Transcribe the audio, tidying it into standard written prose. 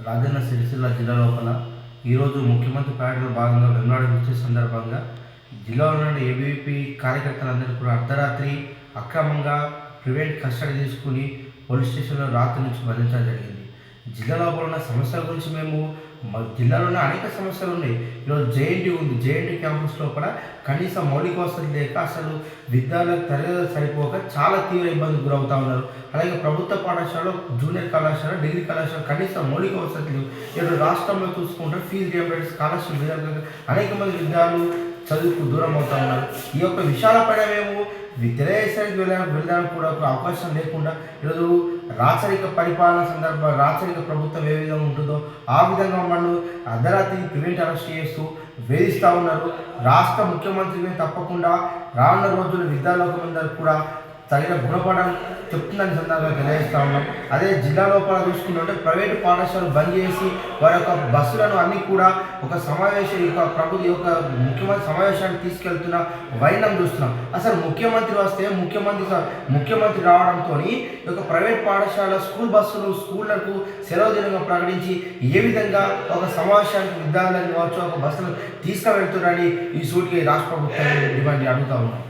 రాజన్న సిరిసిల్ల జిల్లా లోపల ఈరోజు ముఖ్యమంత్రి పర్యటనలో భాగంగా వెమ్లాడ వచ్చే సందర్భంగా జిల్లాలో ఉన్న ఏబీవీపీ కార్యకర్తలందరూ కూడా అర్ధరాత్రి అక్రమంగా ప్రైవేట్ కస్టడీ తీసుకుని పోలీస్ స్టేషన్లో రాత్రి నుంచి బంధించడం జరిగింది. జిల్లా లోపల ఉన్న సమస్యల గురించి మేము జిల్లాలోనే అనేక సమస్యలు ఉన్నాయి. ఈరోజు జేఎన్టీ ఉంది. జేఎన్టీ క్యాంపస్ లోపల కనీస మౌలిక వసతులు లేక అసలు విద్యార్థులకు తరగతులు సరిపోక చాలా తీవ్ర ఇబ్బందులకు గురవుతూ ఉన్నారు. అలాగే ప్రభుత్వ పాఠశాలలో జూనియర్ కళాశాల, డిగ్రీ కళాశాల కనీస మౌలిక వసతులు ఈరోజు రాష్ట్రంలో చూసుకుంటే ఫీజు రియంబర్స్మెంట్, స్కాలర్షిప్ అనేక మంది విద్యార్థులు చదువుకు దూరం అవుతూ ఉన్నారు. ఈ యొక్క విషయాలపైన మేము తెలియజేసరికి వెళ్ళడానికి కూడా ఒక అవకాశం లేకుండా ఈరోజు రాచరిక పరిపాలన సందర్భంగా రాచరిక ప్రభుత్వం ఏ విధంగా ఉంటుందో ఆ విధంగా మమ్మల్ని అర్ధరాత్రి ప్రివెంట్ అరెస్ట్ చేస్తూ వేధిస్తూ ఉన్నారు. రాష్ట్ర ముఖ్యమంత్రిని తప్పకుండా రానున్న రోజులు విద్యాలోకమందరూ కూడా తగిన గుణపడడం చెప్తుందని సందర్భంగా తెలియజేస్తూ ఉన్నాం. అదే జిల్లా లోపల చూసుకుంటుంటే ప్రైవేటు పాఠశాలలు బంద్ చేసి వారి యొక్క బస్సులను అన్నీ కూడా ఒక సమావేశం ముఖ్యమంత్రి సమావేశానికి తీసుకెళ్తున్న వైనం చూస్తున్నాం. అసలు ముఖ్యమంత్రి వస్తే ముఖ్యమంత్రి రావడంతో ఈ యొక్క ప్రైవేట్ పాఠశాల స్కూల్ బస్సులు స్కూళ్లకు సెలవు దినంగా ప్రకటించి ఏ విధంగా ఒక సమావేశానికి విద్యార్థులను కావచ్చు ఒక బస్సులు తీసుకువెళ్తున్నారని ఈ సూటికి రాష్ట్ర ప్రభుత్వాన్ని డిమాండ్ అడుగుతా ఉన్నాం.